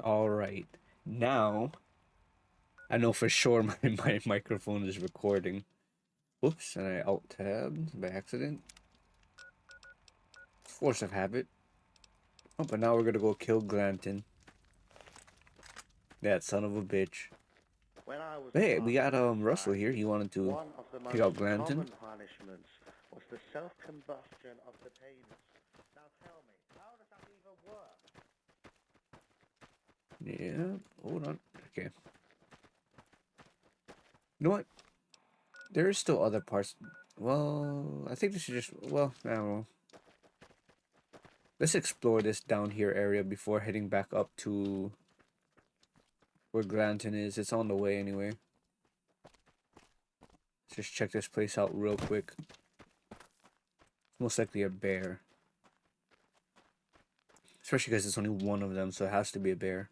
All right. Now, I know for sure my microphone is recording. Whoops, and I alt tabbed by accident. Force of habit. Oh, but now we're gonna go kill Glanton. That son of a bitch. When I was Hey, we part got of that Russell tribe, here. He wanted to one of the take most out Glanton. common punishments was the self-combustion of the penis. Now tell me, how does that even work? Yeah, hold on. Okay. You know what? There is still other parts. Well, I think this is just. Well, I don't know. Let's explore this down here area before heading back up to where Glanton is. It's on the way anyway. Let's just check this place out real quick. It's most likely a bear. Especially because it's only one of them, so it has to be a bear.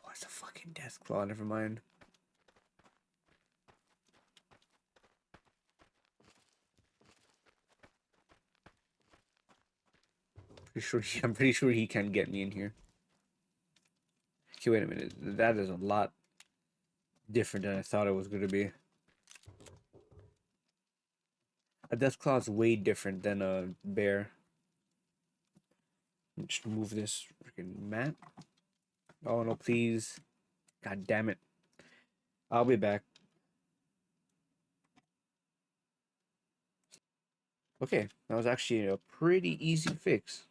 Oh, it's a fucking death claw. Never mind. I'm pretty sure he can't get me in here. Okay, wait a minute. That is a lot different than I thought it was going to be. A death claw is way different than a bear. Just move this freaking mat. Oh no, please. God damn it. I'll be back. Okay, that was actually a pretty easy fix.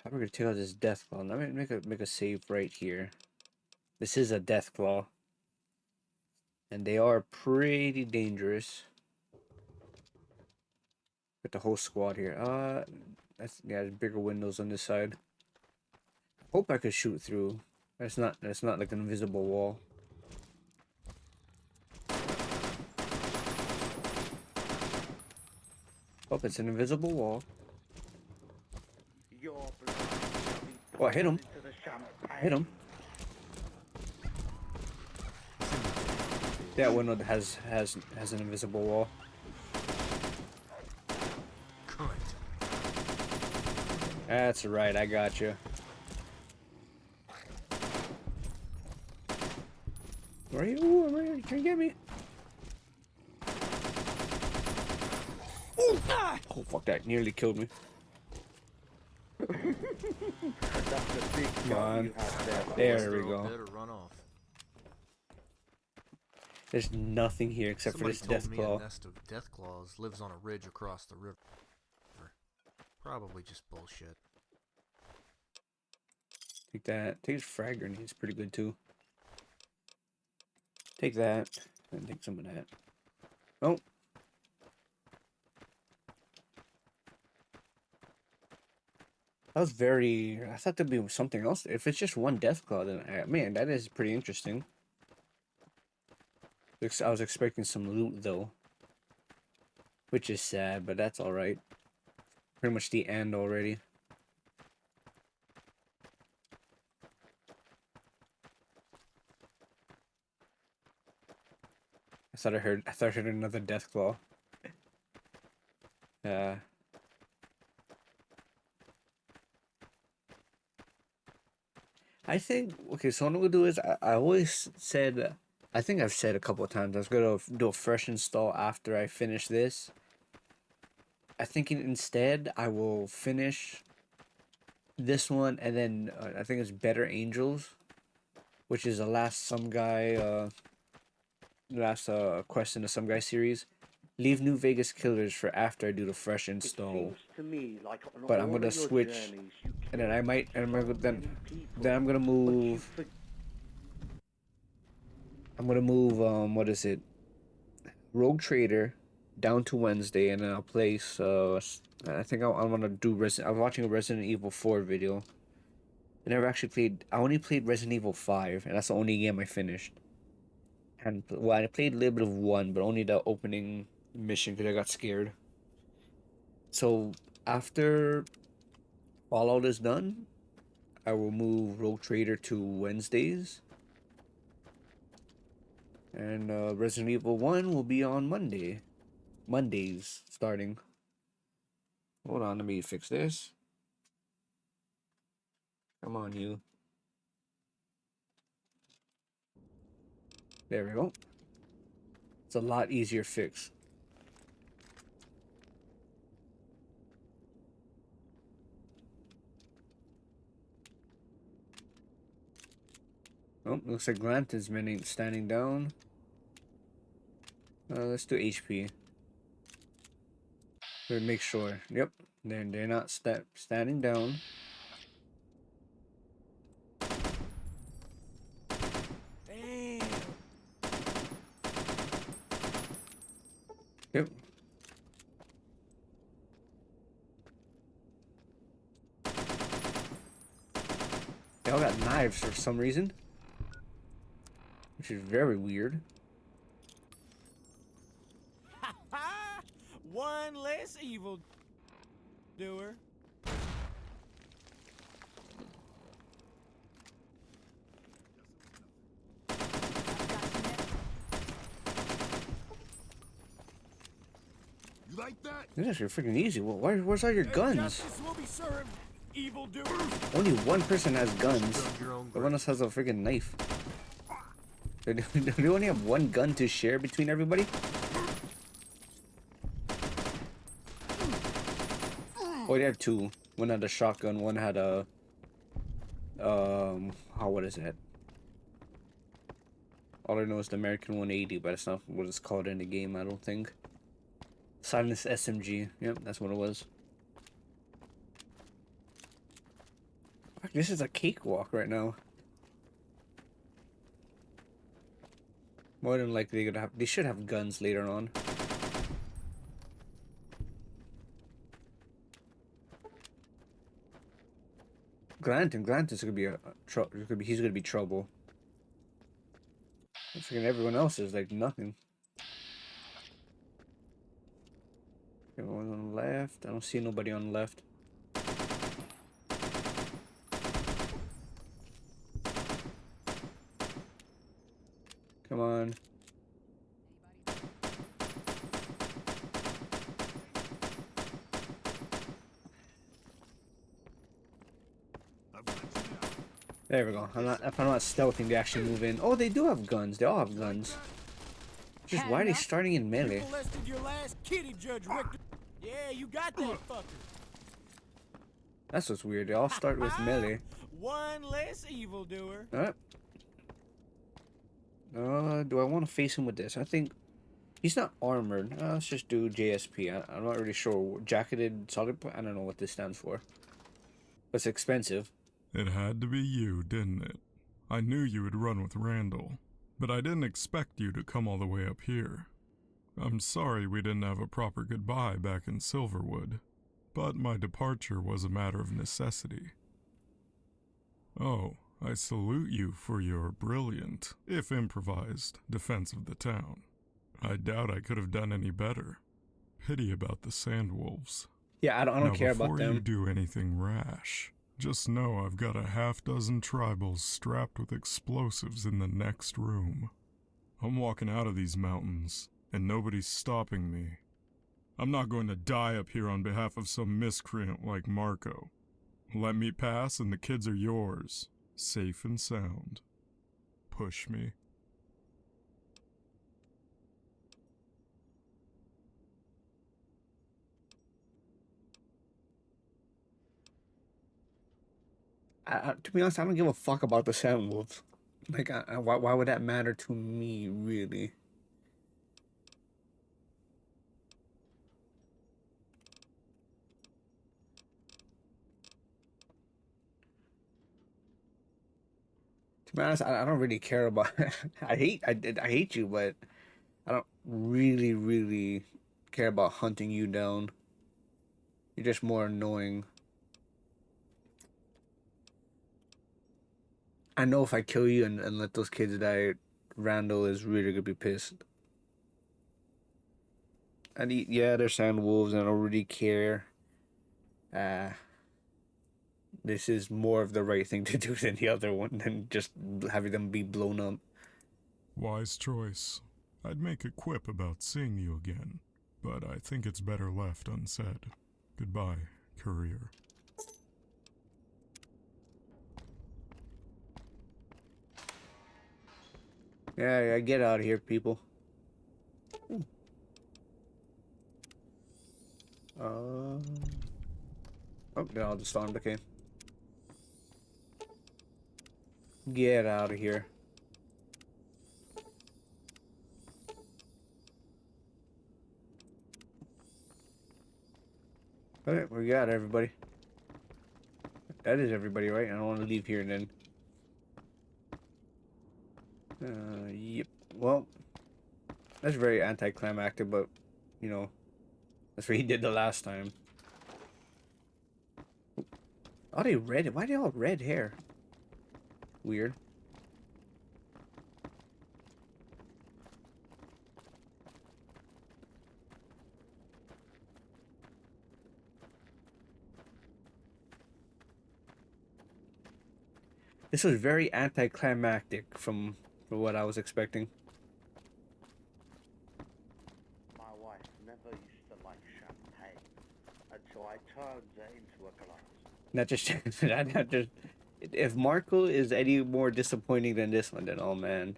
How are we gonna take out this death claw? Let me make a save right here. This is a death claw, and they are pretty dangerous. Got the whole squad here. That's yeah, there's bigger windows on this side. Hope I could shoot through. That's not like an invisible wall. Oh, it's an invisible wall. Your blood shall be Oh, I hit poured him. into the Hit him. champagne. That window has an invisible wall. Cunt. That's right. I got you. Where are you? Ooh, I'm right here. You can't get me. Ooh, ah! Oh, fuck that. Nearly killed me. That's a big Come shot on. you have there, boy. There They're we all go. dead or run off. There's nothing here except for Somebody this told death me a claw. nest of deathclaws lives on a ridge across the river. Probably just bullshit. Take that. Take his frag grenade. It's pretty good too. Take that. And take some of that. Oh. That was very. I thought there'd be something else. If it's just one death claw, then man, that is pretty interesting. I was expecting some loot though, which is sad, but that's all right. Pretty much the end already. I thought I heard another death claw. Uh, I think okay. So what I'm gonna do is I always said I think I've said a couple of times I was gonna do a fresh install after I finish this. I think instead I will finish this one and then I think it's Better Angels, which is the last some guy last quest in the some guy series. Leave New Vegas Killers for after I do the fresh It install. seems to me like on But I'm all gonna of your switch journeys you and then killed I might and so many then people, but you forget. I'm gonna move what is it? Rogue Trader down to Wednesday, and then I'll place. I think I'm gonna do Resident. I'm watching a Resident Evil 4 video. I never actually played. I only played Resident Evil 5, and that's the only game I finished. And well, I played a little bit of one, but only the opening mission because I got scared. So after Fallout is done, I will move Rogue Trader to Wednesdays, and Resident Evil 1 will be on Monday. Mondays starting. Hold on, let me fix this. Come on, you. There we go. It's a lot easier fix. Oh, looks like Grant is standing down. Let's do HP. To make sure. Yep, they're not standing down. Damn. Yep. They all got knives for some reason, which is very weird. One less evil doer. You like that? This is actually freaking easy. Well, where's all your guns? Justice will be served, evil doers. Only one person has guns. Dug your own Everyone else has a freaking knife. Do we only have one gun to share between everybody? Oh, they have two. One had a shotgun. One had a what is that? All I know is the American 180, but it's not what it's called in the game. I don't think. Silence SMG. Yep, that's what it was. Fuck, this is a cakewalk right now. More than likely, they should have guns later on. Grant is gonna be he's gonna be trouble. Freaking everyone else is like nothing. Everyone on the left. I don't see nobody on the left. Come on. There we go. If I'm not stealthing, they actually move in. Oh, they do have guns. They all have guns. Just why are they starting in melee? You molested your last kitty, Judge Richter. Yeah, you got that fucker. That's what's weird. They all start with melee. One less evil doer. Do I want to face him with this? I think he's not armored. Let's just do JSP. I'm not really sure. Jacketed solid. I don't know what this stands for. But it's expensive. It had to be you, didn't it? I knew you would run with Randall, but I didn't expect you to come all the way up here. I'm sorry we didn't have a proper goodbye back in Silverwood, but my departure was a matter of necessity. Oh, I salute you for your brilliant, if improvised, defense of the town. I doubt I could have done any better. Pity about the Sandwolves. Yeah, I don't care about them. Before you do anything rash, just know I've got a half-dozen tribals strapped with explosives in the next room. I'm walking out of these mountains, and nobody's stopping me. I'm not going to die up here on behalf of some miscreant like Marko. Let me pass and the kids are yours, safe and sound. Push me. To be honest, I don't give a fuck about the Sandwolves. Like, why would that matter to me, really? To be honest, I don't really care about. I hate you, but I don't really care about hunting you down. You're just more annoying. I know if I kill you and let those kids die, Randall is really gonna be pissed. And yeah, they're sand wolves, and I don't really care. This is more of the right thing to do than the other one, than just having them be blown up. Wise choice. I'd make a quip about seeing you again, but I think it's better left unsaid. Goodbye, courier. Yeah, get out of here, people. Oh, they all just stormed. Okay. Get out of here. Alright, we got everybody. That is everybody, right? I don't want to leave here then. Yep. Well, that's very anticlimactic, but, you know, that's what he did the last time. Are they red? Why are they all red hair? Weird. This was very anticlimactic from what I was expecting. My wife never used to like champagne, and so I turned it into a glass. Not just not just. If Marko is any more disappointing than this one, then oh man.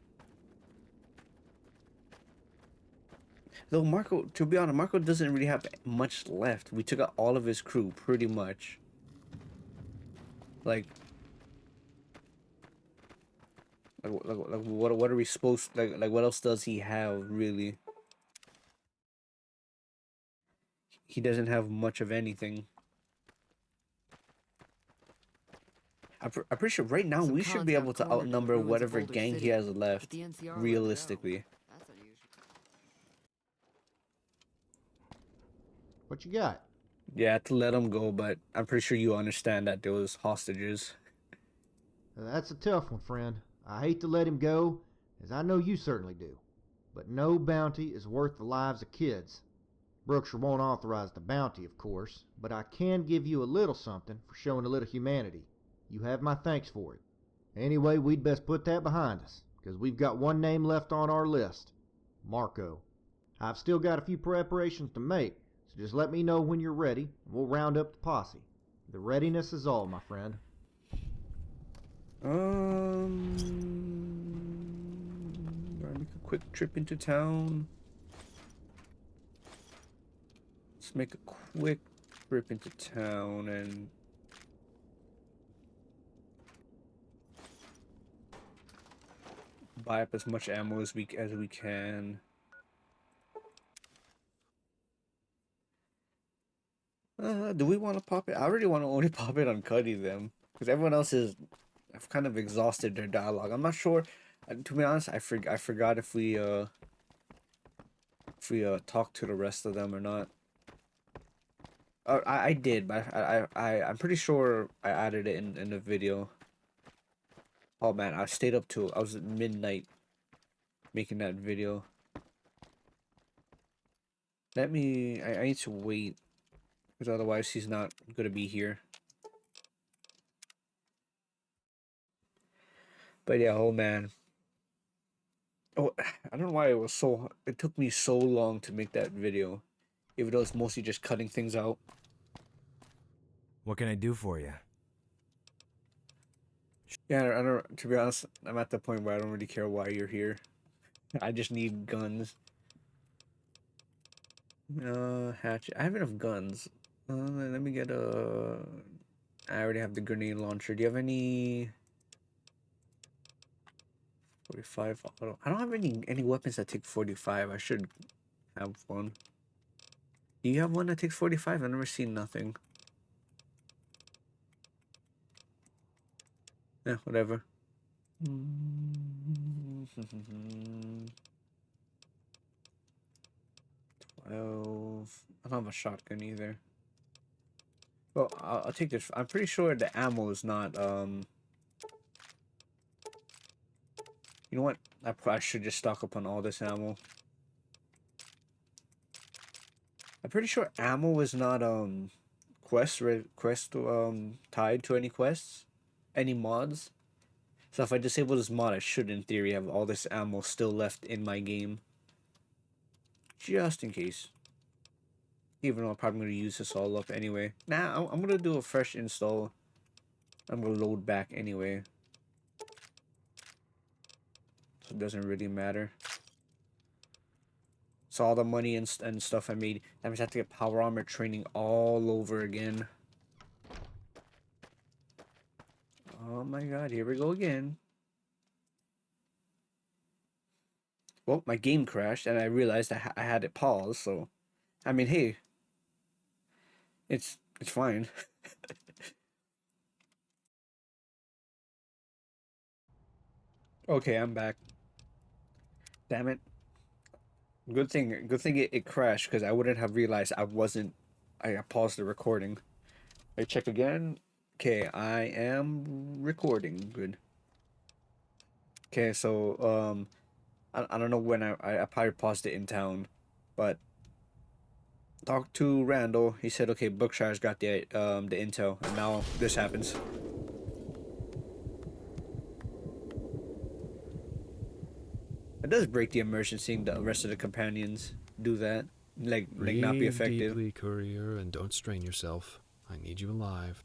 Though Marko, to be honest, Marko doesn't really have much left. We took out all of his crew, pretty much. Like what are we supposed like what else does he have really? He doesn't have much of anything. I'm pretty sure right now Some we should cons be have able to cornered the outnumber ruins of whatever Boulder gang he City, has but left, the NCR let 'em go. realistically. That's unusual. What you got? Yeah, to let him go, but I'm pretty sure you understand that there was hostages. That's a tough one, friend. I hate to let him go, as I know you certainly do. But no bounty is worth the lives of kids. Brookshire won't authorize the bounty, of course, but I can give you a little something for showing a little humanity. You have my thanks for it. Anyway, we'd best put that behind us, because we've got one name left on our list. Marko. I've still got a few preparations to make, so just let me know when you're ready, and we'll round up the posse. The readiness is all, my friend. Gonna make a quick trip into town. Let's make a quick trip into town and buy up as much ammo as we can. Do we want to pop it? I already want to only pop it on Cuddy them, because everyone else is. I've kind of exhausted their dialogue. I'm not sure. To be honest, I forgot if we talked to the rest of them or not. I did, but I'm pretty sure I added it in the video. Oh man, I stayed up till I was at midnight making that video. I need to wait, because otherwise he's not gonna be here. But yeah, oh man. Oh, I don't know why it took me so long to make that video. Even though it's mostly just cutting things out. What can I do for you? Yeah, I don't, to be honest, I'm at the point where I don't really care why you're here. I just need guns. Hatchet. I have enough guns. Let me get a... I already have the grenade launcher. Do you have any... 45 auto? I don't have any weapons that take 45. I should have one. Do you have one that takes 45? I've never seen nothing. Yeah, whatever. 12. I don't have a shotgun either. Well, I'll take this. I'm pretty sure the ammo is not, You know what? I probably should just stock up on all this ammo. I'm pretty sure ammo is not, tied to any quests. Any mods. So if I disable this mod, I should, in theory, have all this ammo still left in my game. Just in case. Even though I'm probably gonna use this all up anyway. Nah, I'm gonna do a fresh install. I'm gonna load back anyway. So it doesn't really matter. So all the money and stuff I made, that means I have to get power armor training all over again. Oh my god, here we go again. Well, my game crashed and I realized I had it paused, so... I mean, hey. It's fine. Okay, I'm back. Damn it. Good thing it crashed, because I wouldn't have realized I paused the recording. I check again. Okay, I am recording. Good. Okay, so I don't know when I probably paused it in town, but talked to Randall. He said, okay, Brookshire's got the intel, and now this happens. It does break the immersion seeing the rest of the companions do that, like not be Breathe effective. deeply, courier, and don't strain yourself. I need you alive.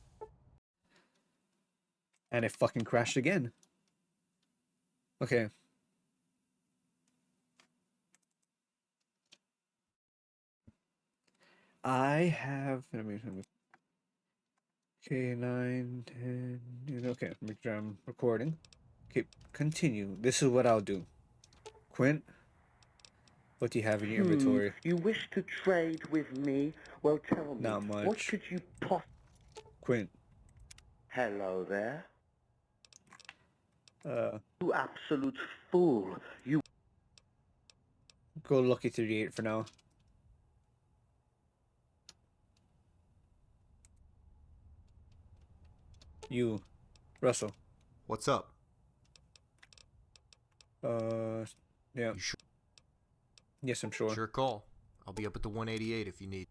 And it fucking crashed again. Okay. I have. Let me. Okay, 9, 10. Okay, make sure I'm recording. Okay, continue. This is what I'll do. Quint, what do you have in your inventory? You wish to trade with me? Well, tell me, Not what much. could you possibly... Quint. Hello there. Uh, You absolute fool. You... Go Lucky 38 for now. You, Russell. What's up? Yeah. You sure? Yes, I'm sure. Sure call. I'll be up at the 188 if you need.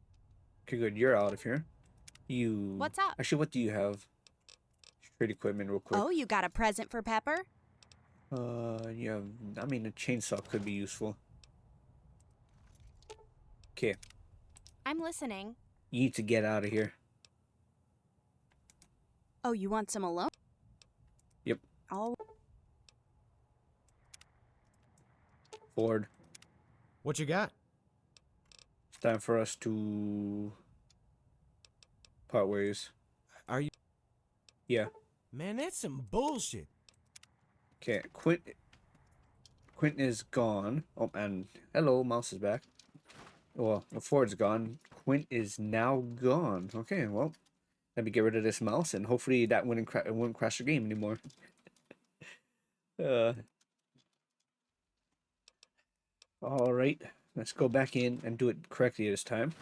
Okay, good. You're out of here. You. What's up? Actually, what do you have? Trade equipment, real quick. Oh, you got a present for Pepper? Yeah. I mean, a chainsaw could be useful. Okay. I'm listening. You need to get out of here. Oh, you want some alone? Yep. Oh. Ford. What you got? It's time for us to part ways. Are you... Yeah. Man, that's some bullshit. Okay, Quentin is gone. Oh, and hello, Mouse is back. Well, Ford's gone. Quint is now gone. Okay, well, let me get rid of this mouse, and hopefully that wouldn't crash the game anymore. All right, let's go back in and do it correctly this time.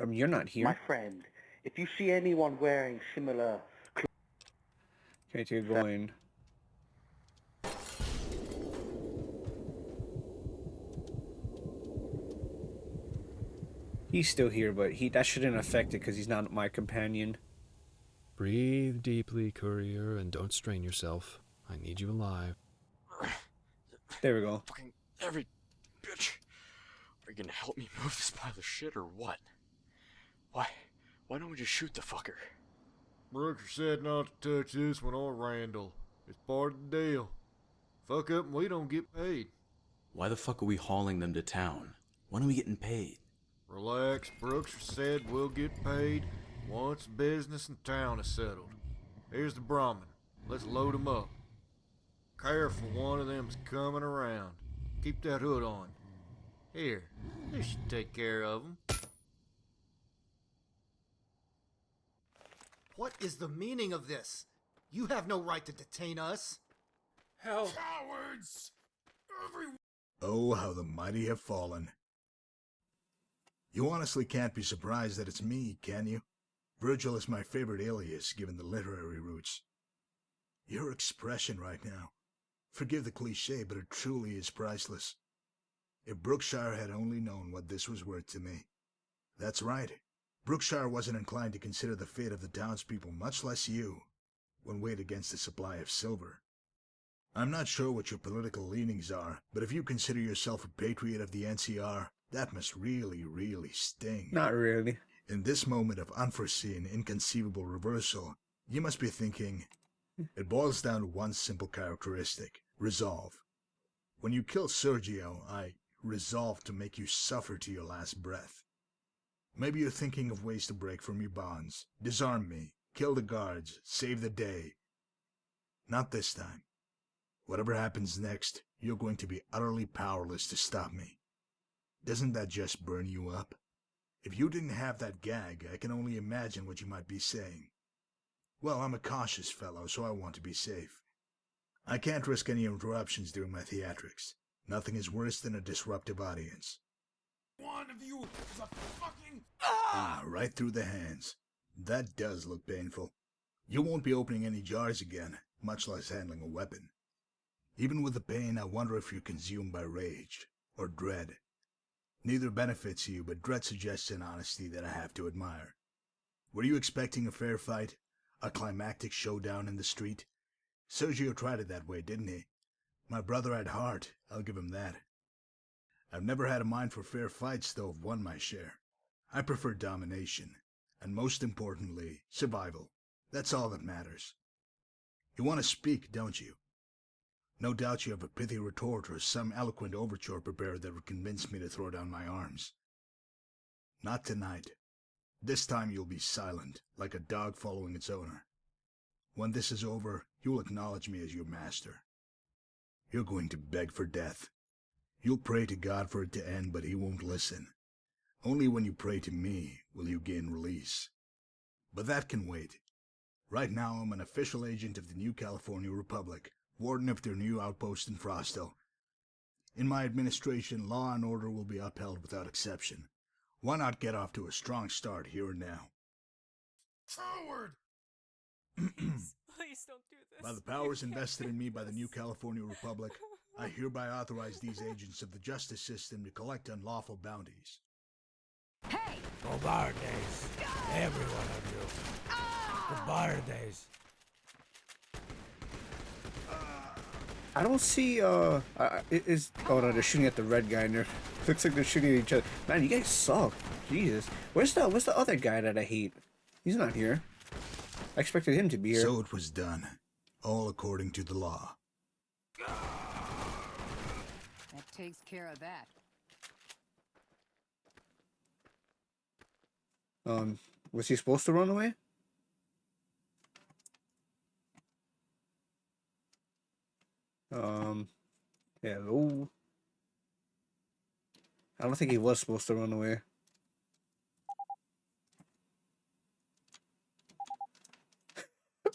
You're not here. My friend, if you see anyone wearing similar... Okay, you're going. He's still here, but that shouldn't affect it because he's not my companion. Breathe deeply, courier, and don't strain yourself. I need you alive. There we go. Fucking every bitch. Are you gonna help me move this pile of shit or what? Why don't we just shoot the fucker? Brooker said not to touch this one or Randall. It's part of the deal. Fuck up and we don't get paid. Why the fuck are we hauling them to town? When are we getting paid? Relax, Brooks said we'll get paid once business in town is settled. Here's the Brahmin. Let's load him up. Careful, one of them's coming around. Keep that hood on. Here, this should take care of him. What is the meaning of this? You have no right to detain us. Hell. Cowards! Oh, how the mighty have fallen. You honestly can't be surprised that it's me, can you? Virgil is my favorite alias, given the literary roots. Your expression right now, forgive the cliché, but it truly is priceless. If Brookshire had only known what this was worth to me. That's right. Brookshire wasn't inclined to consider the fate of the townspeople, much less you, when weighed against the supply of silver. I'm not sure what your political leanings are, but if you consider yourself a patriot of the NCR, That must really, really sting. Not really. In this moment of unforeseen, inconceivable reversal, you must be thinking, it boils down to one simple characteristic: resolve. When you kill Sergio, I resolved to make you suffer to your last breath. Maybe you're thinking of ways to break from your bonds, disarm me, kill the guards, save the day. Not this time. Whatever happens next, you're going to be utterly powerless to stop me. Doesn't that just burn you up? If you didn't have that gag, I can only imagine what you might be saying. Well, I'm a cautious fellow, so I want to be safe. I can't risk any interruptions during my theatrics. Nothing is worse than a disruptive audience. One of you is a fucking... Right through the hands. That does look painful. You won't be opening any jars again, much less handling a weapon. Even with the pain, I wonder if you're consumed by rage or dread. Neither benefits you, but dread suggests an honesty that I have to admire. Were you expecting a fair fight? A climactic showdown in the street? Sergio tried it that way, didn't he? My brother had heart, I'll give him that. I've never had a mind for fair fights, though I've won my share. I prefer domination, and most importantly, survival. That's all that matters. You want to speak, don't you? No doubt you have a pithy retort or some eloquent overture prepared that would convince me to throw down my arms. Not tonight. This time you'll be silent, like a dog following its owner. When this is over, you'll acknowledge me as your master. You're going to beg for death. You'll pray to God for it to end, but he won't listen. Only when you pray to me will you gain release. But that can wait. Right now I'm an official agent of the New California Republic, warden of their new outpost in Frostville. In my administration, law and order will be upheld without exception. Why not get off to a strong start here and now? Coward! Please don't do this. By the powers invested in me by the New California Republic, I hereby authorize these agents of the justice system to collect unlawful bounties. Hey! Cobardes! Every one of you! Cobardes! I don't see, oh no, they're shooting at the red guy in there. Looks like they're shooting at each other. Man, you guys suck. Jesus. Where's the other guy that I hate? He's not here. I expected him to be here. So it was done. All according to the law. That takes care of that. Was he supposed to run away? Hello? I don't think he was supposed to run away.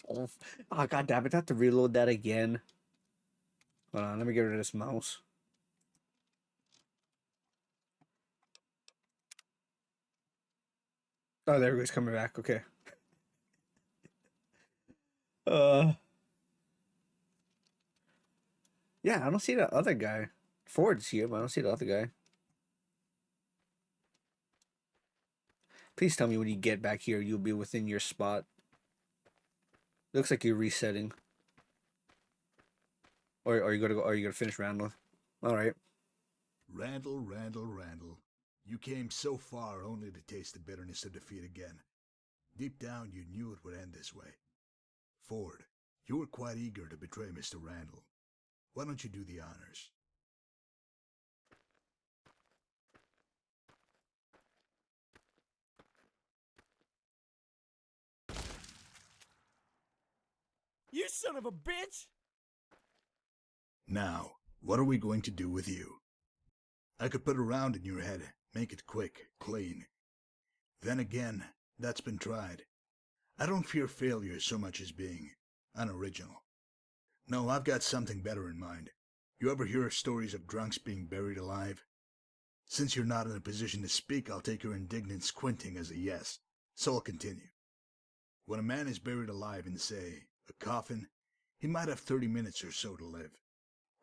Oh, god damn it, I have to reload that again. Hold on, let me get rid of this mouse. Oh, there he goes, coming back, okay. Yeah, I don't see the other guy. Ford's here, but I don't see the other guy. Please tell me when you get back here, you'll be within your spot. Looks like you're resetting. Or are you gonna finish Randall? Alright. Randall, Randall, Randall. You came so far only to taste the bitterness of defeat again. Deep down you knew it would end this way. Ford, you were quite eager to betray Mr. Randall. Why don't you do the honors? You son of a bitch! Now, what are we going to do with you? I could put a round in your head, make it quick, clean. Then again, that's been tried. I don't fear failure so much as being unoriginal. No, I've got something better in mind. You ever hear stories of drunks being buried alive? Since you're not in a position to speak, I'll take your indignant squinting as a yes, so I'll continue. When a man is buried alive in, say, a coffin, he might have 30 minutes or so to live.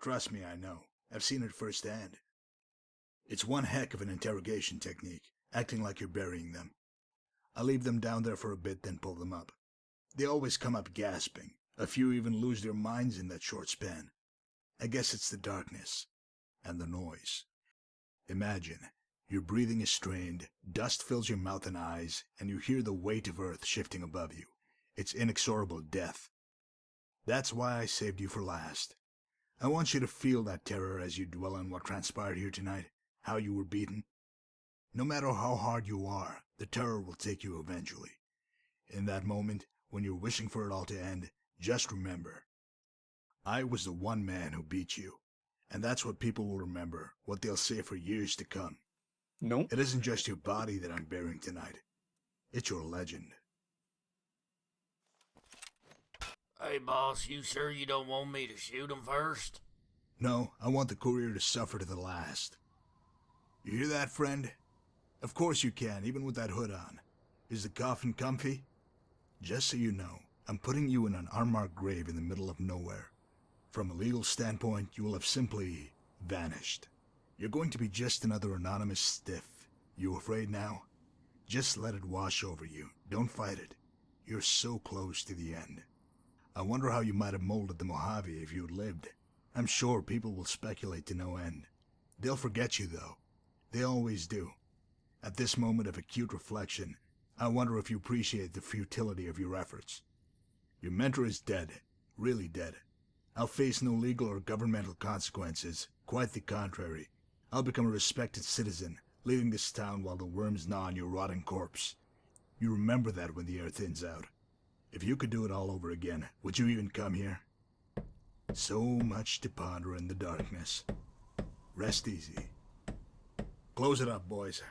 Trust me, I know. I've seen it firsthand. It's one heck of an interrogation technique, acting like you're burying them. I leave them down there for a bit, then pull them up. They always come up gasping. A few even lose their minds in that short span. I guess it's the darkness and the noise. Imagine Your breathing is strained, dust fills your mouth and eyes, and you hear the weight of Earth shifting above you. It's inexorable death. That's why I saved you for last. I want you to feel that terror as you dwell on what transpired here tonight, how you were beaten. No matter how hard you are, the terror will take you eventually. In that moment, when you're wishing for it all to end, just remember, I was the one man who beat you. And that's what people will remember, what they'll say for years to come. Nope. It isn't just your body that I'm burying tonight. It's your legend. Hey, boss, you sure you don't want me to shoot him first? No, I want the courier to suffer to the last. You hear that, friend? Of course you can, even with that hood on. Is the coffin comfy? Just so you know, I'm putting you in an unmarked grave in the middle of nowhere. From a legal standpoint, you will have simply vanished. You're going to be just another anonymous stiff. You afraid now? Just let it wash over you. Don't fight it. You're so close to the end. I wonder how you might have molded the Mojave if you'd lived. I'm sure people will speculate to no end. They'll forget you, though. They always do. At this moment of acute reflection, I wonder if you appreciate the futility of your efforts. Your mentor is dead. Really dead. I'll face no legal or governmental consequences. Quite the contrary. I'll become a respected citizen, leading this town while the worms gnaw on your rotting corpse. You remember that when the air thins out. If you could do it all over again, would you even come here? So much to ponder in the darkness. Rest easy. Close it up, boys.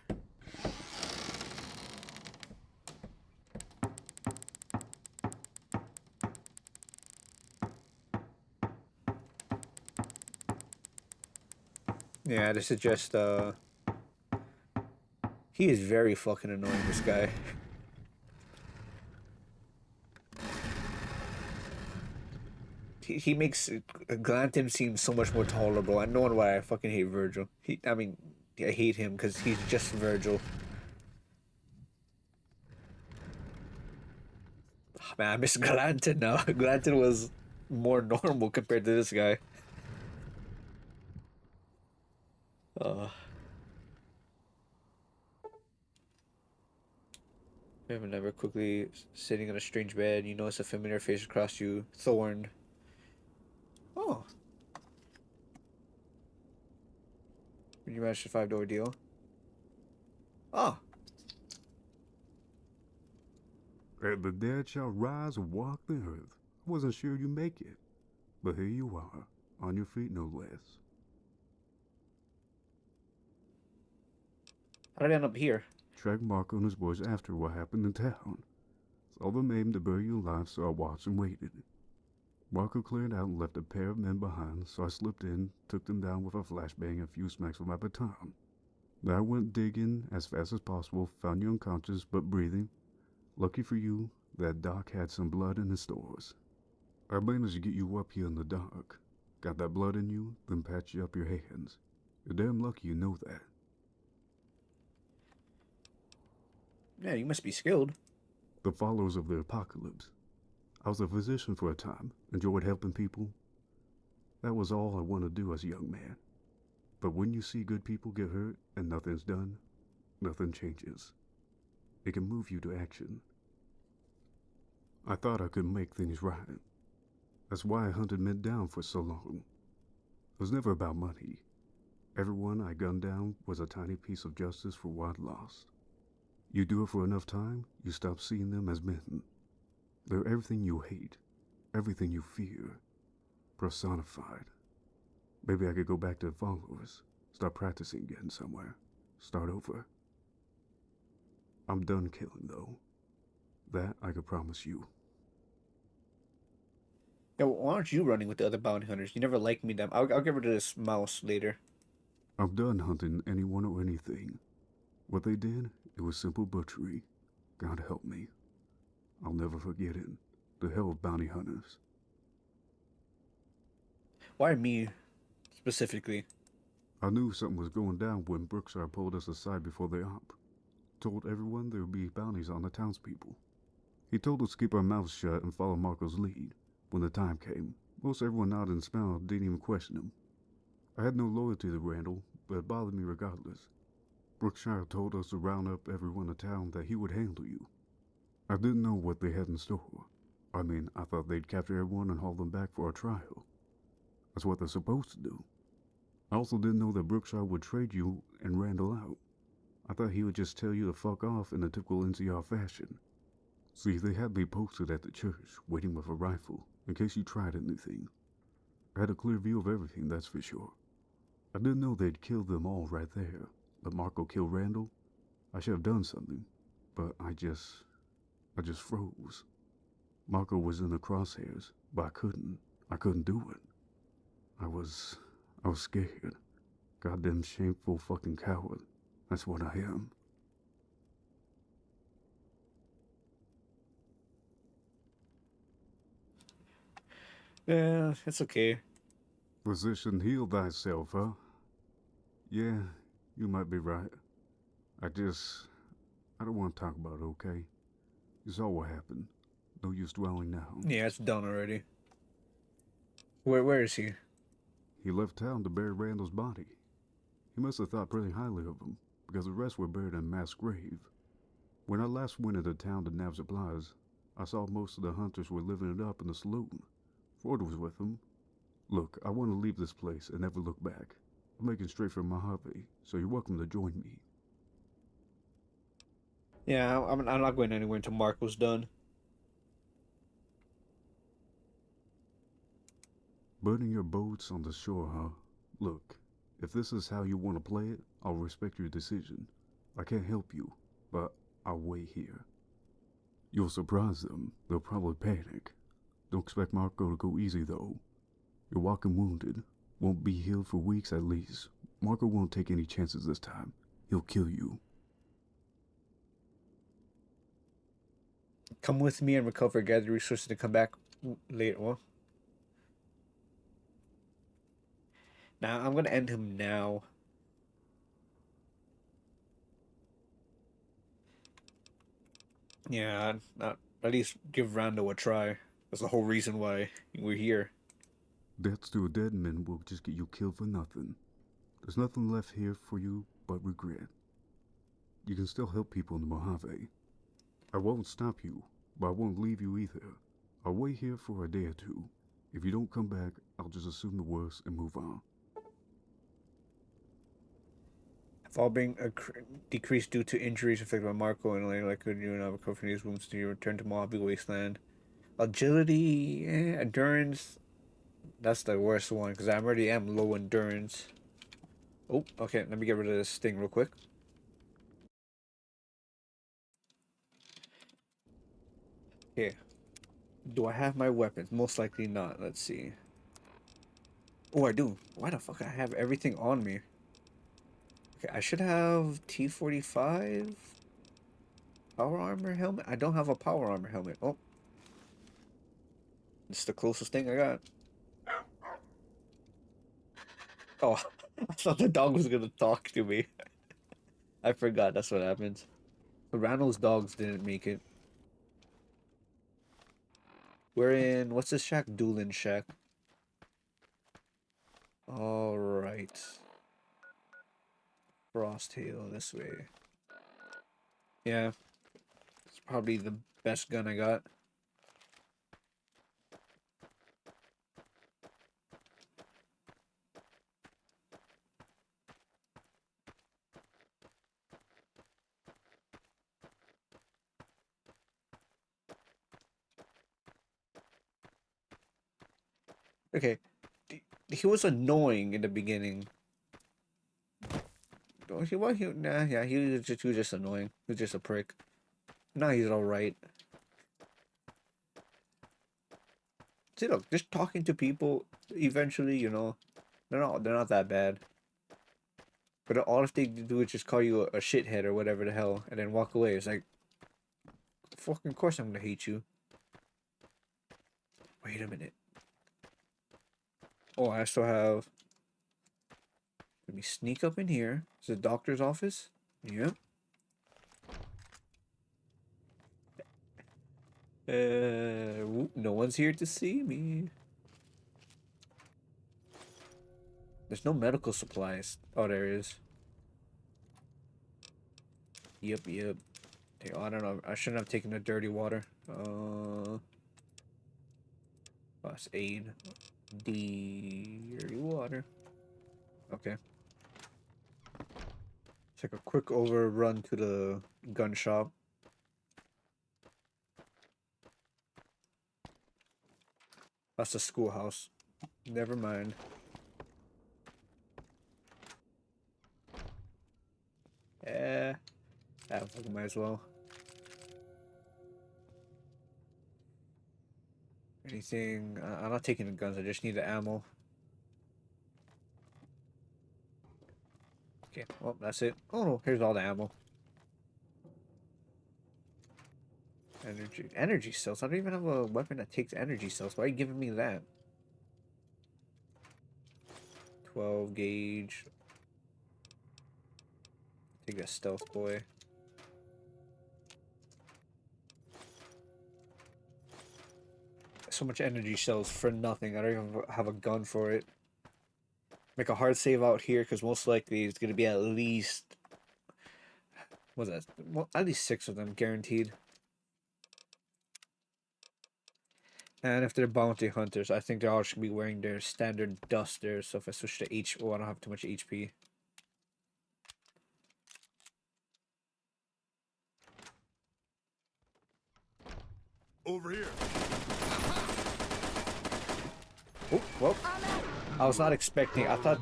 Yeah, this is just, he is very fucking annoying, this guy. He makes Glanton seem so much more tolerable. I know why I fucking hate Virgil. I hate him because he's just Virgil. Oh, man, I miss Glanton now. Glanton was more normal compared to this guy. Remember quickly sitting on a strange bed. You notice a familiar face across you. Thorn. Oh. When you manage the $5 deal. Oh. And the dead shall rise and walk the earth. I wasn't sure you'd make it. But here you are, on your feet no less. How did I end up here? Tracked Marko and his boys after what happened in town. Saw them aim to bury you alive, so I watched and waited. Marko cleared out and left a pair of men behind, so I slipped in, took them down with a flashbang and a few smacks with my baton. Then I went digging as fast as possible, found you unconscious but breathing. Lucky for you, that doc had some blood in his stores. I managed to get you up here in the dark. Got that blood in you, then patched you up your hands. You're damn lucky you know that. Yeah, you must be skilled. The followers of the apocalypse. I was a physician for a time, enjoyed helping people. That was all I wanted to do as a young man. But when you see good people get hurt and nothing's done, nothing changes. It can move you to action. I thought I could make things right. That's why I hunted men down for so long. It was never about money. Everyone I gunned down was a tiny piece of justice for what I'd lost. You do it for enough time, you stop seeing them as men. They're everything you hate, everything you fear, personified. Maybe I could go back to the followers, start practicing again somewhere, start over. I'm done killing, though. That I could promise you. Yeah, why aren't you running with the other bounty hunters? You never liked me them. I'll get rid of this mouse later. I'm done hunting anyone or anything. What they did, it was simple butchery. God help me. I'll never forget it. The hell with bounty hunters. Why me, specifically? I knew something was going down when Brookshire pulled us aside before the op. Told everyone there would be bounties on the townspeople. He told us to keep our mouths shut and follow Marko's lead. When the time came, most everyone nodded and smiled, didn't even question him. I had no loyalty to Randall, but it bothered me regardless. Brookshire told us to round up everyone in town that he would handle you. I didn't know what they had in store. I mean, I thought they'd capture everyone and haul them back for a trial. That's what they're supposed to do. I also didn't know that Brookshire would trade you and Randall out. I thought he would just tell you to fuck off in a typical NCR fashion. See, they had me posted at the church, waiting with a rifle, in case you tried anything. I had a clear view of everything, that's for sure. I didn't know they'd killed them all right there. Let Marko kill Randall? I should have done something, but I just froze. Marko was in the crosshairs, but I couldn't do it. I was scared. Goddamn shameful fucking coward. That's what I am. Yeah, it's okay. Physician, heal thyself, huh? Yeah, you might be right. I don't want to talk about it, okay? You saw what happened. No use dwelling now. Yeah, it's done already. Where is he? He left town to bury Randall's body. He must have thought pretty highly of him, because the rest were buried in a mass grave. When I last went into town to nab supplies, I saw most of the hunters were living it up in the saloon. Ford was with them. Look, I want to leave this place and never look back. I'm making straight for Mojave, so you're welcome to join me. Yeah, I'm not going anywhere until Marko's done. Burning your boats on the shore, huh? Look, if this is how you want to play it, I'll respect your decision. I can't help you, but I'll wait here. You'll surprise them. They'll probably panic. Don't expect Marko to go easy, though. You're walking wounded. Won't be healed for weeks at least. Marko won't take any chances this time. He'll kill you. Come with me and recover, gather resources to come back later. Well, now I'm gonna end him now. Yeah, not at least give Randall a try. That's the whole reason why we're here. Deaths to a dead man will just get you killed for nothing. There's nothing left here for you but regret. You can still help people in the Mojave. I won't stop you, but I won't leave you either. I'll wait here for a day or two. If you don't come back, I'll just assume the worst and move on. Fall-being decreased due to injuries inflicted by Marko and later likelihood you and recover from these wounds to your return to Mojave Wasteland. Agility, endurance. That's the worst one because I already am low endurance. Oh, okay. Let me get rid of this thing real quick. Okay. Do I have my weapons? Most likely not. Let's see. Oh, I do. Why the fuck I have everything on me? Okay, I should have T45 power armor helmet. I don't have a power armor helmet. Oh. It's the closest thing I got. Oh, I thought the dog was gonna talk to me. I forgot that's what happens. The Randall's dogs didn't make it. We're in, what's this shack? Doolin shack. Alright. Frost Hail this way. Yeah. It's probably the best gun I got. Okay. He was annoying in the beginning. He was, yeah, he was just annoying. He was just a prick. Now he's alright. See, look, just talking to people, eventually, you know, they're not that bad. But all if they do is just call you a shithead or whatever the hell, and then walk away. It's like, fucking course I'm gonna hate you. Wait a minute. Oh, I still have. Let me sneak up in here. Is it the doctor's office? Yep. No one's here to see me. There's no medical supplies. Oh, there is. Yep. Okay, I don't know. I shouldn't have taken the dirty water. Plus aid. Dirty water. Okay. Take a quick overrun to the gun shop. That's the schoolhouse. Never mind. Yeah, might as well. Anything? I'm not taking the guns. I just need the ammo. Okay, well, that's it. Oh no, here's all the ammo. Energy cells. I don't even have a weapon that takes energy cells. Why are you giving me that? 12 gauge. Take a stealth boy. So much energy cells for nothing. I don't even have a gun for it. Make a hard save out here because most likely it's gonna be at least, what's that? Well, at least 6 of them guaranteed. And if they're bounty hunters, I think they're all just gonna be wearing their standard dusters. So if I switch to I don't have too much HP. Over here. Oh, well, I was not expecting. I thought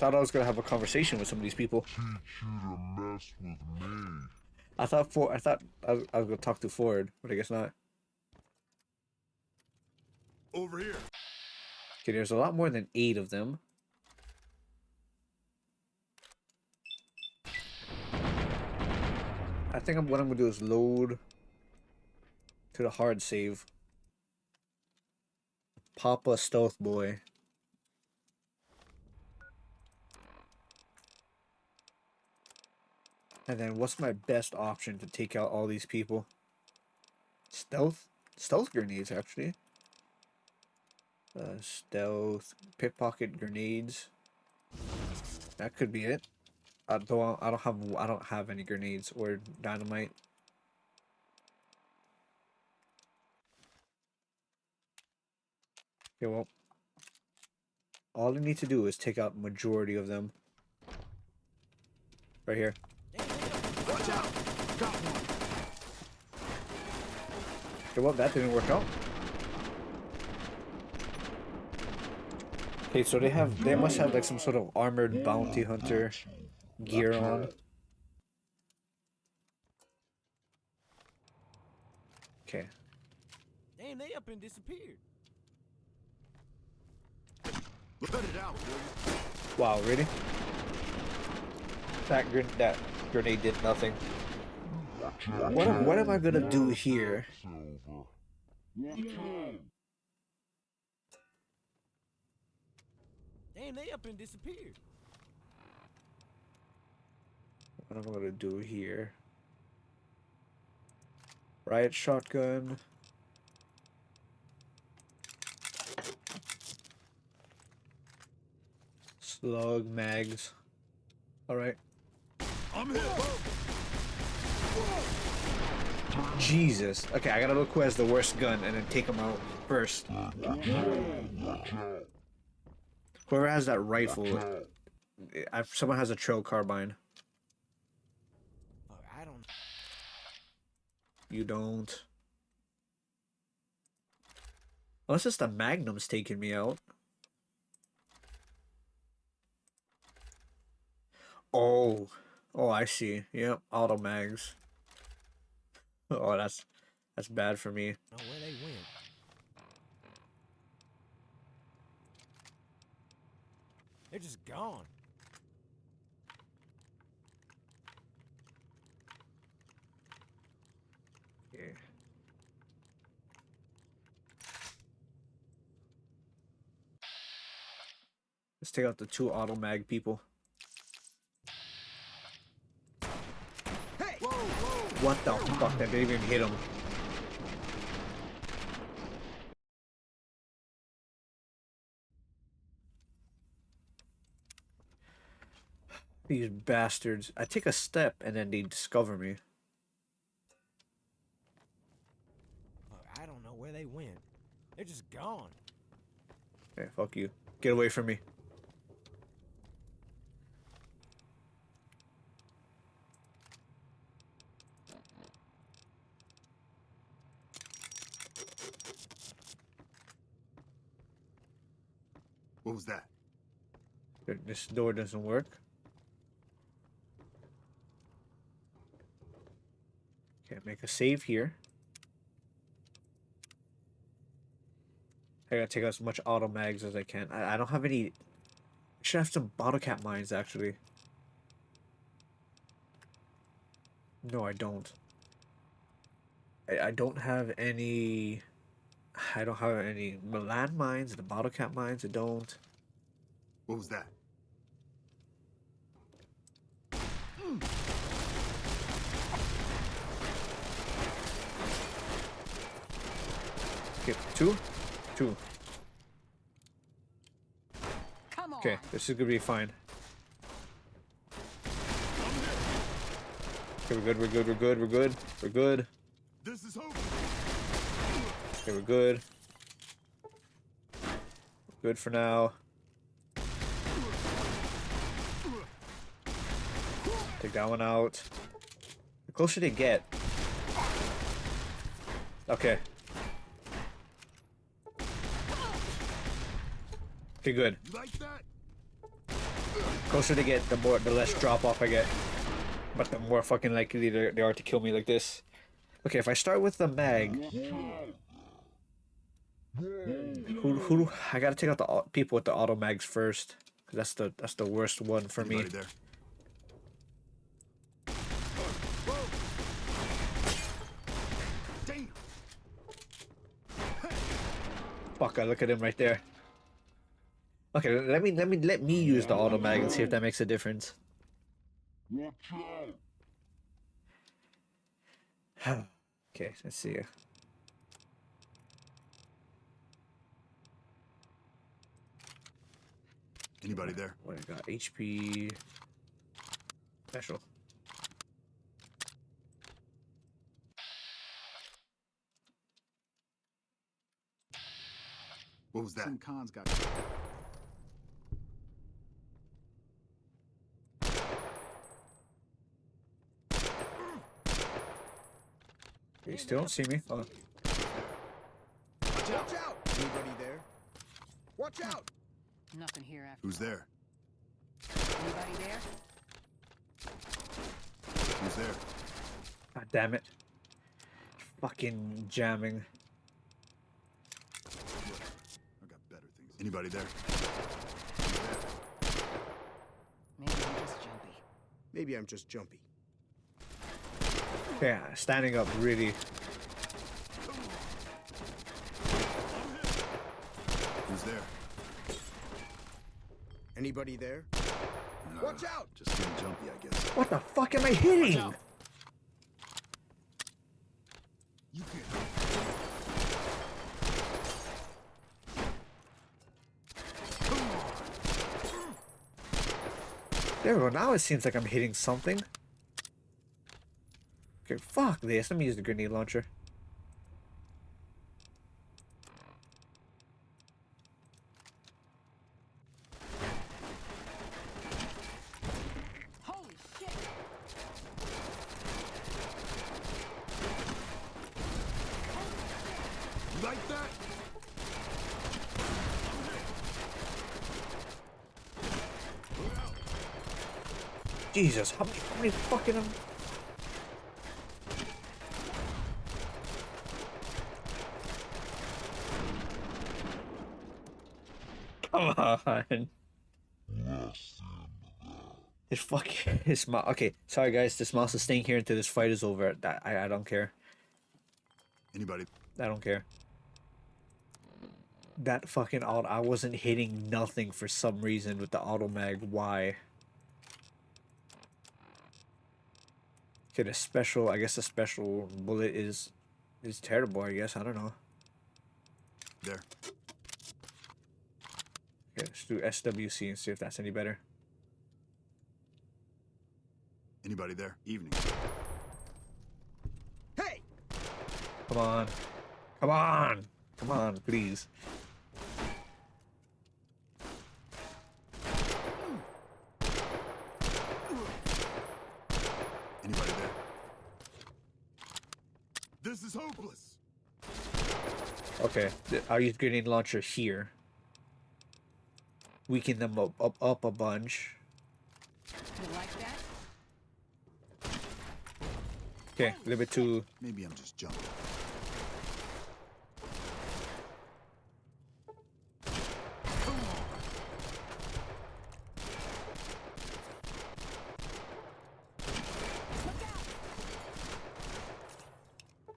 I was gonna have a conversation with some of these people. I thought I was gonna talk to Ford, but I guess not. Over here. Okay, there's a lot more than 8 of them. I think what I'm gonna do is load to the hard save. Papa Stealth Boy. And then what's my best option to take out all these people? Stealth grenades, actually. Stealth pickpocket grenades. That could be it. Though I don't have any grenades or dynamite. Okay, well, all I need to do is take out majority of them. Right here. Watch out! Got one. Okay, well, that didn't work out. Okay, so they must have like some sort of armored bounty hunter gear on. Okay. Damn, they up and disappeared. Cut it out, will you? Wow, really? That grenade did nothing. What am I gonna do here? Damn, they up and disappeared. What am I gonna do here? Riot shotgun. Slug mags. Alright. I'm hit. Jesus. Okay, I gotta look who has the worst gun and then take him out first. Whoever has that rifle. Someone has a trail carbine. I don't. You don't. Unless it's the Magnum's taking me out. Oh. Oh, I see. Yep, auto mags. Oh, that's bad for me. Know where they went. They're just gone. Okay. Let's take out the 2 auto mag people. Hey! Whoa, whoa! What the fuck? That didn't even hit him. These bastards. I take a step and then they discover me. Look, I don't know where they went. They're just gone. Hey, fuck you. Get away from me. What was that? This door doesn't work. Okay, make a save here. I gotta take out as much auto mags as I can. I don't have any. I should have some bottle cap mines actually. No, I don't. I don't have any. I don't have any Milan mines, the bottle cap mines. I don't. What was that? Okay, two. Come on. Okay, this is gonna be fine. Okay, we're good. This is hope. Okay, we're good. We're good for now. Take that one out. The closer they get. Okay. Okay, good. You like that? Closer they get, the less drop off I get. But the more fucking likely they are to kill me like this. Okay, if I start with the mag, who I gotta take out the people with the auto mags first, 'cause that's the worst one for me. There. Fuck! I look at him right there. Okay, let me use the auto mag and see if that makes a difference. Okay, let's see. Anybody there? What I got? HP special. What was that? Some cons got. You still don't see me? Oh. Watch out! Anybody there? Watch out! Nothing here after. Who's there? Anybody there? Who's there? God damn it. Fucking jamming. I got better things. Anybody there? Maybe I'm just jumpy. Maybe I'm just jumpy. Yeah, standing up really. Who's there? Anybody there? Watch out! Just getting jumpy, I guess. What the fuck am I hitting? You can't. There we go. Now it seems like I'm hitting something. Okay, fuck this. Let me use the grenade launcher. Holy shit! You like that? Jesus, how many fucking Come on. His mouse. Okay, sorry guys. This mouse is staying here until this fight is over. I don't care. Anybody? I don't care. That fucking auto. I wasn't hitting nothing for some reason with the auto mag. Why? Okay, the special. I guess the special bullet is terrible. I guess I don't know. There. Okay, let's do SWC and see if that's any better. Anybody there? Evening. Hey! Come on. Come on. Come on, please. Anybody there? This is hopeless. Okay, I'll use grenade launcher here. Weaken them up a bunch. You like that? Okay, a little bit too. Maybe I'm just jumping.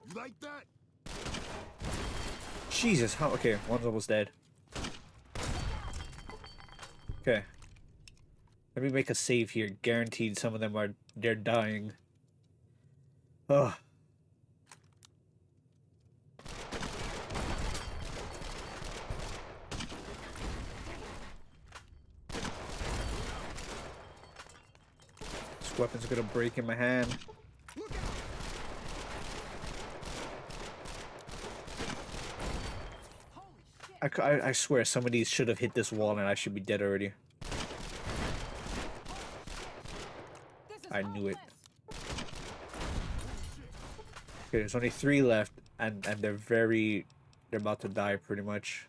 You like that? Jesus, how? Okay, one's almost dead. Okay. Let me make a save here. Guaranteed some of them they're dying. Ugh. This weapon's gonna break in my hand. I swear some of these should have hit this wall and I should be dead already. I knew it. Okay, there's only 3 left and they're about to die pretty much.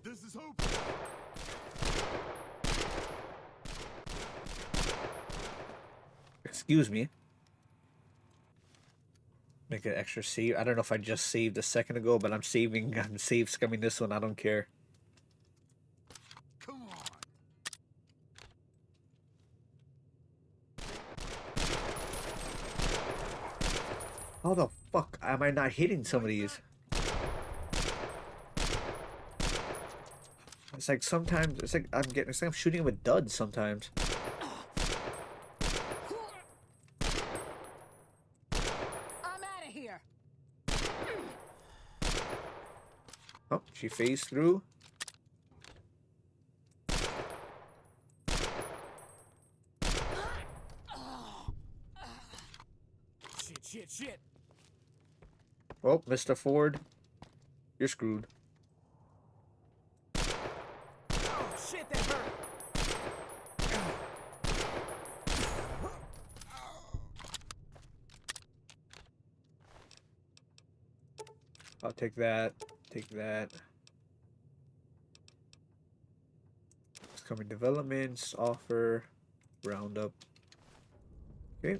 This is hope. Excuse me. Make an extra save. I don't know if I just saved a second ago, but I'm save scumming this one. I don't care. Come on. How the fuck am I not hitting some of these? It's like sometimes it's like I'm shooting with duds sometimes. I'm out of here. Oh, she phased through. Shit. Oh, Mr. Ford, you're screwed. Oh, shit, that hurt. I'll take that. Take that. Upcoming developments, offer, roundup. Okay.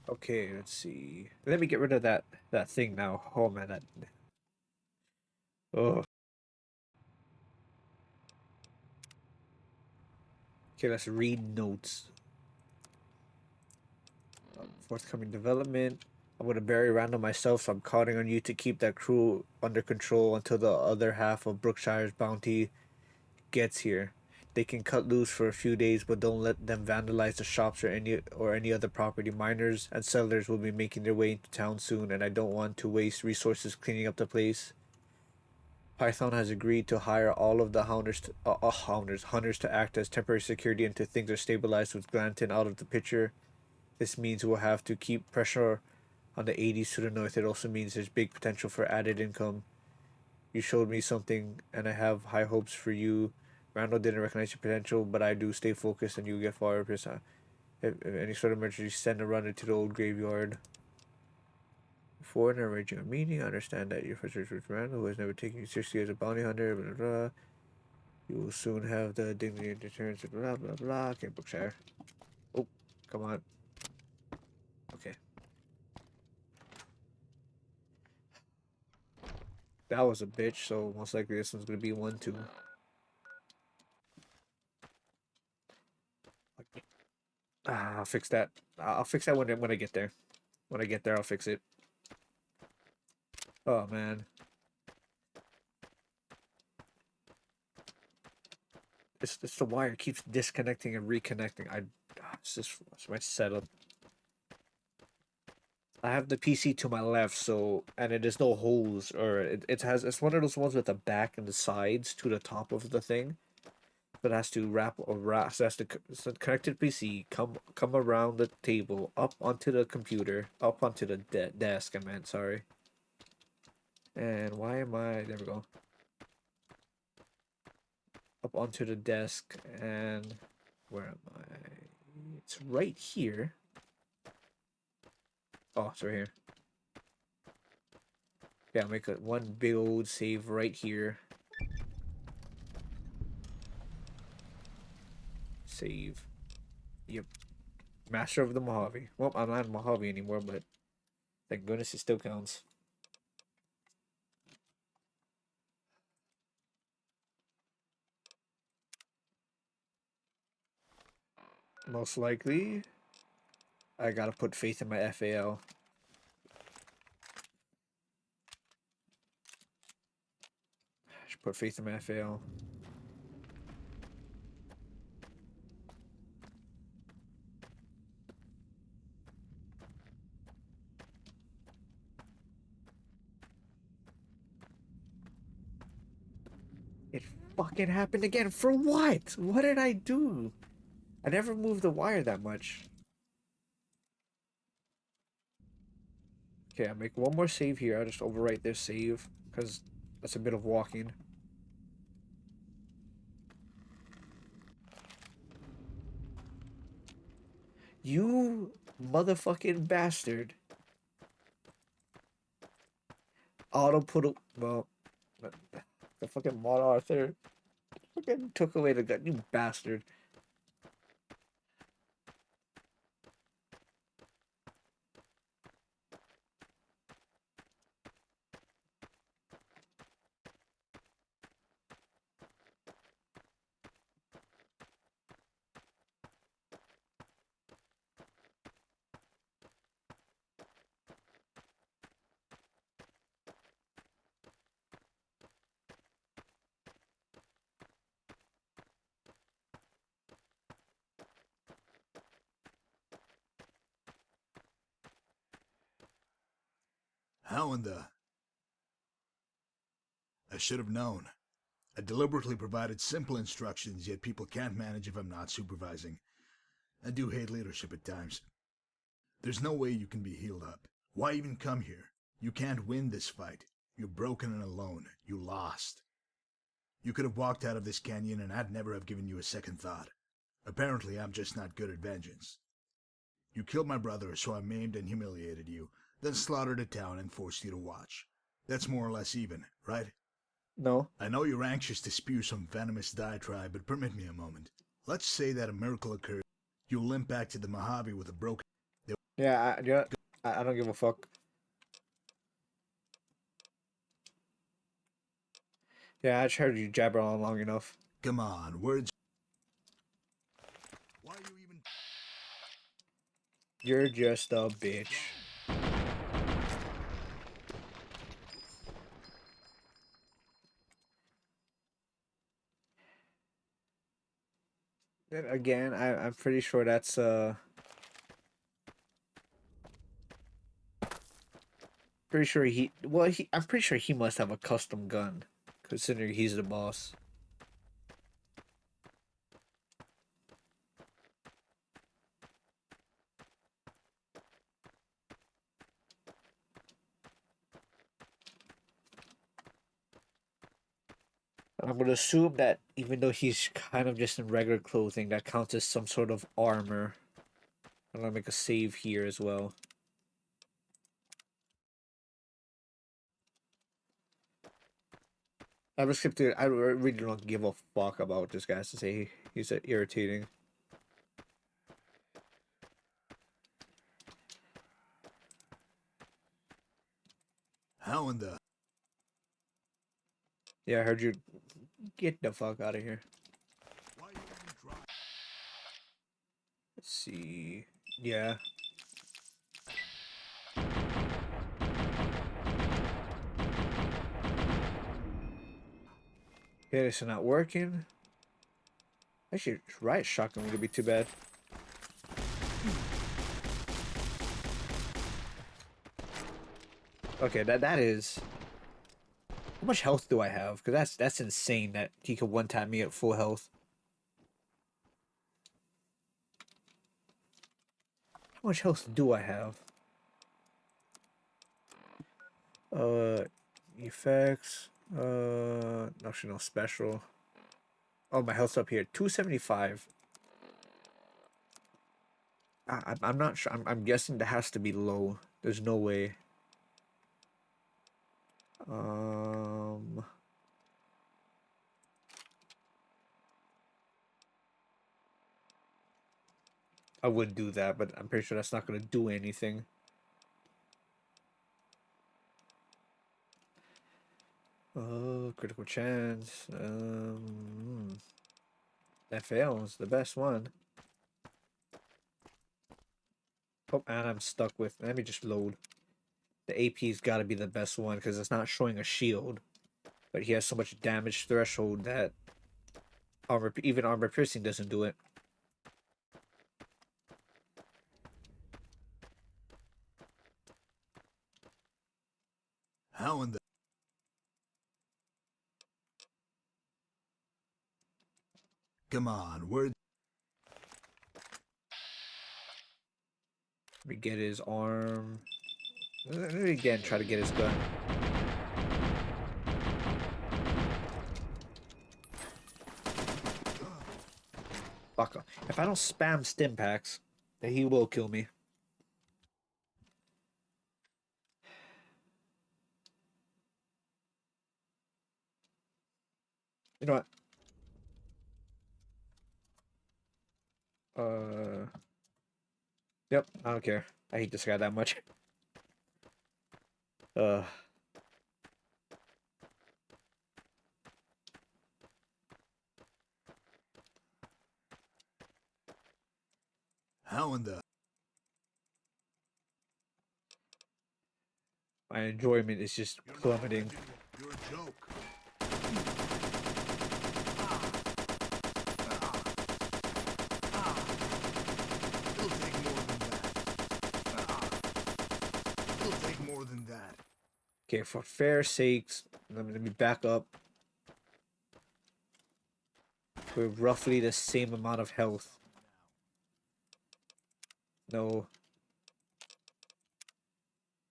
Okay, let's see. Let me get rid of that thing now. Oh man, that. Oh. Okay, let's read notes. Forthcoming development. I'm gonna bury Randall myself, so I'm counting on you to keep that crew under control until the other half of Brookshire's bounty gets here. They can cut loose for a few days, but don't let them vandalize the shops or any other property. Miners and settlers will be making their way into town soon, and I don't want to waste resources cleaning up the place. Python has agreed to hire all of the hunters to act as temporary security until things are stabilized with Glanton out of the picture. This means we'll have to keep pressure on the 80s to the north. It also means there's big potential for added income. You showed me something, and I have high hopes for you. Randall didn't recognize your potential, but I do. Stay focused, and you'll get far. If any sort of emergency, send a runner to the old graveyard. Before arranging a meeting, I understand that your frustration with Randall, who has never taken you seriously as a bounty hunter, blah, blah, blah. You will soon have the dignity and deterrence, blah, blah, blah. Okay, Brookshire. Oh, come on. Okay. That was a bitch, so most likely this one's gonna be one too. I'll fix that. I'll fix that when I get there. When I get there, I'll fix it. Oh man, it's the wire keeps disconnecting and reconnecting. It's my setup. I have the PC to my left, so and it is no holes, or it's one of those ones with the back and the sides to the top of the thing. But it has to so it has to so connect to the PC, come around the table, up onto the computer, up onto the desk. I meant, sorry. And why am I? There we go. Up onto the desk, and where am I? It's right here. Oh, it's right here. Yeah, make it one big old save right here. Save. Yep. Master of the Mojave. Well, I'm not in Mojave anymore, but thank goodness it still counts. Most likely, I gotta put faith in my FAL. I should put faith in my FAL. It fucking happened again. For what? What did I do? I never moved the wire that much. Okay, I'll make one more save here. I'll just overwrite this save, because that's a bit of walking. You motherfucking bastard. Auto put a... Well, the fucking mod Arthur fucking took away the gun, you bastard. How in the... I should have known. I deliberately provided simple instructions, yet people can't manage if I'm not supervising. I do hate leadership at times. There's no way you can be healed up. Why even come here? You can't win this fight. You're broken and alone. You lost. You could have walked out of this canyon and I'd never have given you a second thought. Apparently, I'm just not good at vengeance. You killed my brother, so I maimed and humiliated you, then slaughtered a town and forced you to watch. That's more or less even, right? No. I know you're anxious to spew some venomous diatribe, but permit me a moment. Let's say that a miracle occurs. You'll limp back to the Mojave with a broken... Yeah, I don't give a fuck. Yeah, I just heard you jabber on long enough. Come on, words... Why are you even... You're just a bitch. Then again, I'm pretty sure that's pretty sure I'm pretty sure he must have a custom gun, considering he's the boss. I'm gonna assume that even though he's kind of just in regular clothing, that counts as some sort of armor. I'm gonna make a save here as well. I was skipped it. I really don't give a fuck about this guy to say he's irritating. How in the... Yeah, I heard you. Get the fuck out of here. Let's see. Yeah. Yeah, this is not working. Actually, right shotgun would be too bad. Okay, that is. How much health do I have? Because that's insane that he could one tap me at full health. How much health do I have? Effects. Actually, no special. Oh, my health's up here. 275. I'm not sure. I'm guessing that has to be low. There's no way. I would do that, but I'm pretty sure that's not gonna do anything. Oh, critical chance. That fails. The best one. Oh, and I'm stuck with. Let me just load. The AP's got to be the best one because it's not showing a shield, but he has so much damage threshold that even armor piercing doesn't do it. How in the... Come on, where... Let me get his arm. Let me again try to get his gun. Fuck. If I don't spam stim packs, then he will kill me. You know what? Yep, I don't care. I hate this guy that much. How in the... My enjoyment is just plummeting. You're a joke. It'll take more than that. It'll take more than that. Okay, for fair sakes, let me back up. We're roughly the same amount of health. No.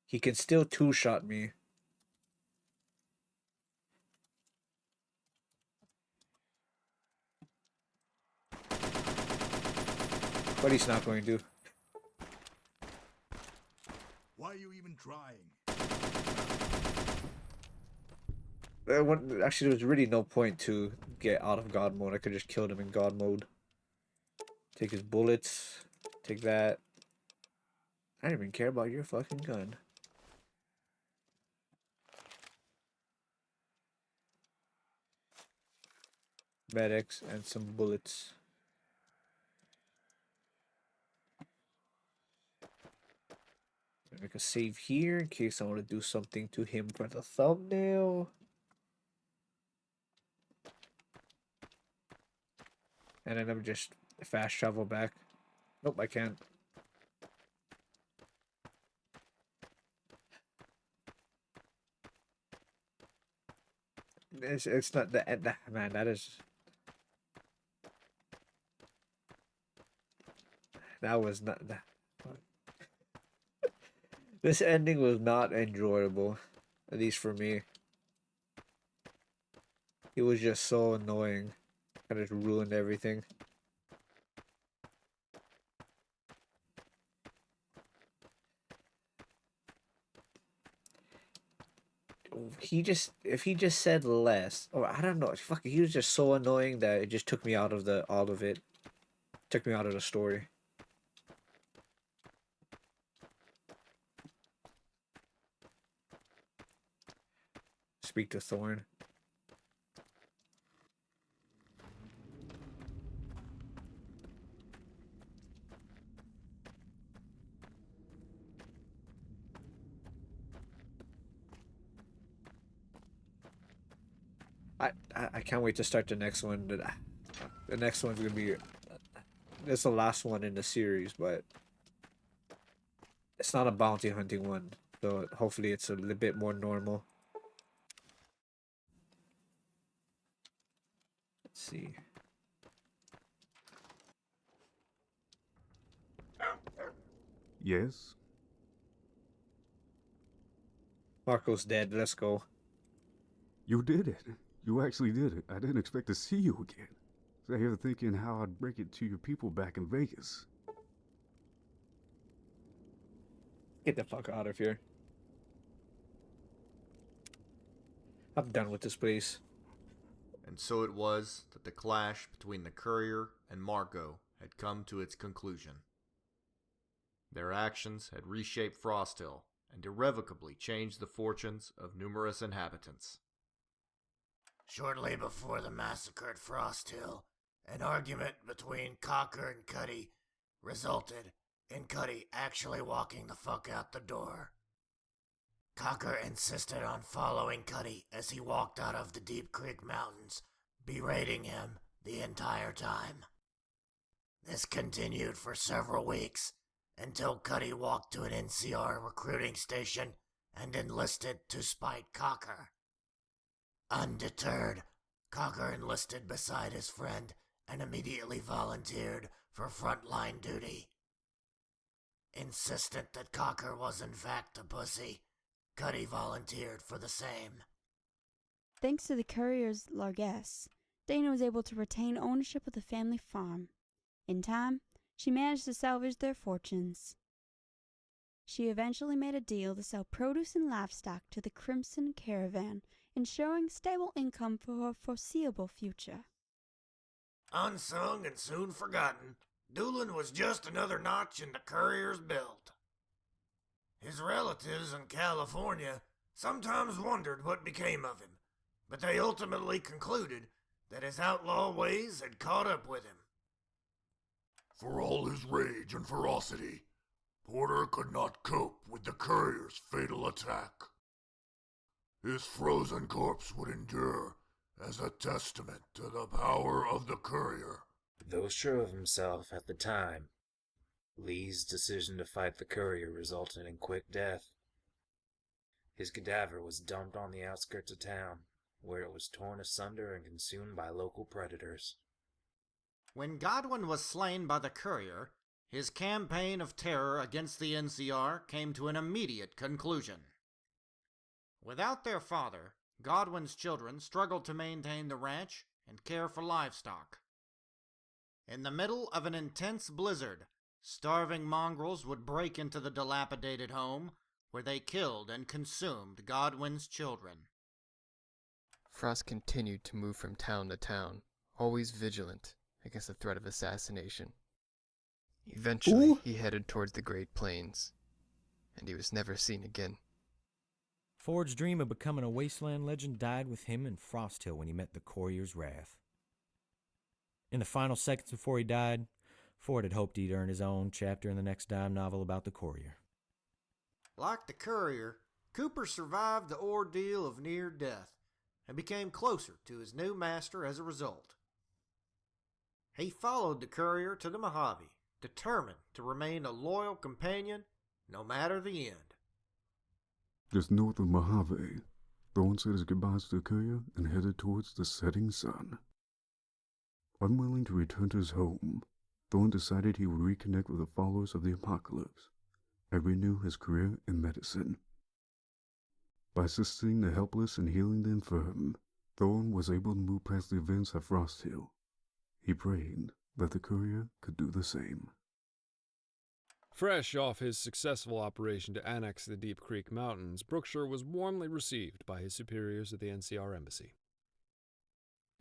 He can still two-shot me. But he's not going to. Why are you even trying? Actually, there was really no point to get out of God mode. I could just kill him in God mode. Take his bullets. Take that. I don't even care about your fucking gun. Medics and some bullets. Make a save here in case I want to do something to him for the thumbnail. And then I'm just fast travel back. Nope, I can't. It's not the end. Man, that is. That was not. This ending was not enjoyable, at least for me. It was just so annoying. Kind of ruined everything. If he just said less, or I don't know, fuck, he was just so annoying that it just took me out of all of it. Took me out of the story. Speak to Thorn. I can't wait to start the next one. The next one's gonna be. It's the last one in the series, but it's not a bounty hunting one. So hopefully it's a little bit more normal. Let's see. Yes? Marco's dead. Let's go. You did it. You actually did it. I didn't expect to see you again. So here thinking how I'd break it to your people back in Vegas. Get the fuck out of here. I'm done with this place. And so it was that the clash between the courier and Marko had come to its conclusion. Their actions had reshaped Frost Hill and irrevocably changed the fortunes of numerous inhabitants. Shortly before the massacre at Frost Hill, an argument between Cocker and Cuddy resulted in Cuddy actually walking the fuck out the door. Cocker insisted on following Cuddy as he walked out of the Deep Creek Mountains, berating him the entire time. This continued for several weeks until Cuddy walked to an NCR recruiting station and enlisted to spite Cocker. Undeterred, Cocker enlisted beside his friend and immediately volunteered for frontline duty. Insistent that Cocker was in fact a pussy, Cuddy volunteered for the same. Thanks to the courier's largesse, Dana was able to retain ownership of the family farm. In time, she managed to salvage their fortunes. She eventually made a deal to sell produce and livestock to the Crimson Caravan, ensuring stable income for her foreseeable future. Unsung and soon forgotten, Doolin was just another notch in the courier's belt. His relatives in California sometimes wondered what became of him, but they ultimately concluded that his outlaw ways had caught up with him. For all his rage and ferocity, Porter could not cope with the courier's fatal attack. His frozen corpse would endure as a testament to the power of the courier. Though sure of himself at the time, Lee's decision to fight the courier resulted in quick death. His cadaver was dumped on the outskirts of town, where it was torn asunder and consumed by local predators. When Godwin was slain by the courier, his campaign of terror against the NCR came to an immediate conclusion. Without their father, Godwin's children struggled to maintain the ranch and care for livestock. In the middle of an intense blizzard, starving mongrels would break into the dilapidated home, where they killed and consumed Godwin's children. Frost continued to move from town to town, always vigilant against the threat of assassination. Eventually, he headed towards the Great Plains, and he was never seen again. Ford's dream of becoming a wasteland legend died with him in Frost Hill when he met the courier's wrath. In the final seconds before he died, Ford had hoped he'd earn his own chapter in the next dime novel about the courier. Like the courier, Cooper survived the ordeal of near death and became closer to his new master as a result. He followed the courier to the Mojave, determined to remain a loyal companion no matter the end. Just north of Mojave, Thorne said his goodbyes to the courier and headed towards the setting sun. Unwilling to return to his home, Thorne decided he would reconnect with the followers of the apocalypse and renew his career in medicine. By assisting the helpless and healing the infirm, Thorne was able to move past the events at Frost Hill. He prayed that the courier could do the same. Fresh off his successful operation to annex the Deep Creek Mountains, Brookshire was warmly received by his superiors at the NCR Embassy.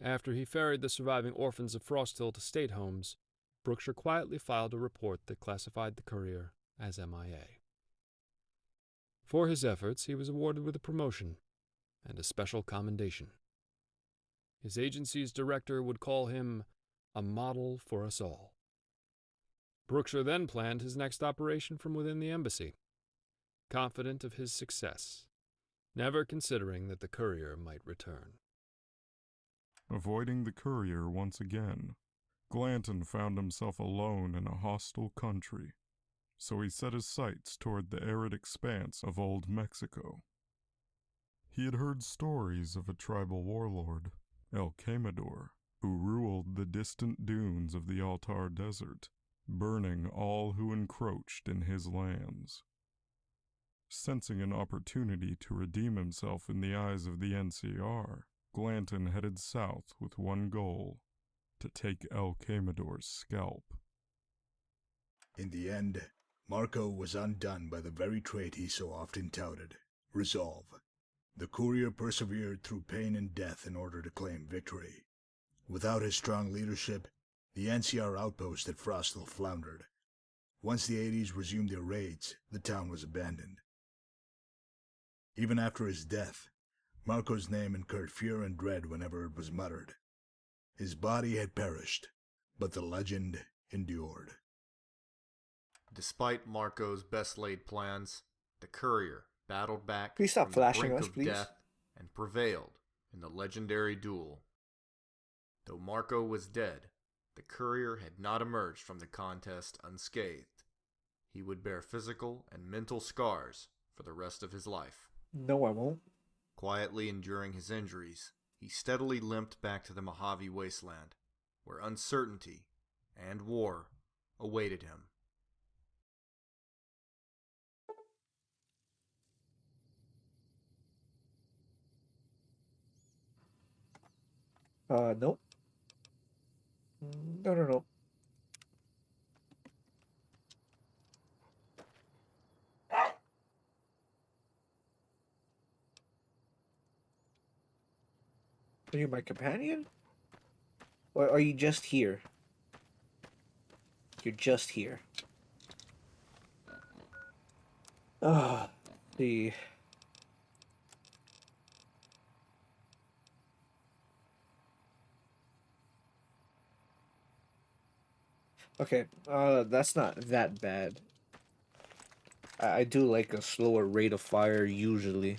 After he ferried the surviving orphans of Frost Hill to state homes, Brookshire quietly filed a report that classified the courier as MIA. For his efforts, he was awarded with a promotion and a special commendation. His agency's director would call him a model for us all. Brookshire then planned his next operation from within the embassy, confident of his success, never considering that the courier might return. Avoiding the courier once again, Glanton found himself alone in a hostile country. so he set his sights toward the arid expanse of Old Mexico. He had heard stories of a tribal warlord, El Quemador, who ruled the distant dunes of the Altar Desert, burning all who encroached in his lands. Sensing an opportunity to redeem himself in the eyes of the NCR, Glanton headed south with one goal: to take El Quemador's scalp. In the end, Marko was undone by the very trait he so often touted: resolve. The courier persevered through pain and death in order to claim victory. Without his strong leadership, the NCR outpost at Frostville floundered. Once the 80s resumed their raids, the town was abandoned. Even after his death, Marko's name incurred fear and dread whenever it was muttered. His body had perished, but the legend endured. Despite Marko's best-laid plans, the courier battled back Please stop from flashing the brink us, of please. death and prevailed in the legendary duel. Though Marko was dead, the courier had not emerged from the contest unscathed. He would bear physical and mental scars for the rest of his life. No, I won't. Quietly enduring his injuries, he steadily limped back to the Mojave wasteland, where uncertainty and war awaited him. Nope. No. Are you my companion? Or are you just here? You're just here. Ah, the... Okay, that's not that bad. I do like a slower rate of fire usually.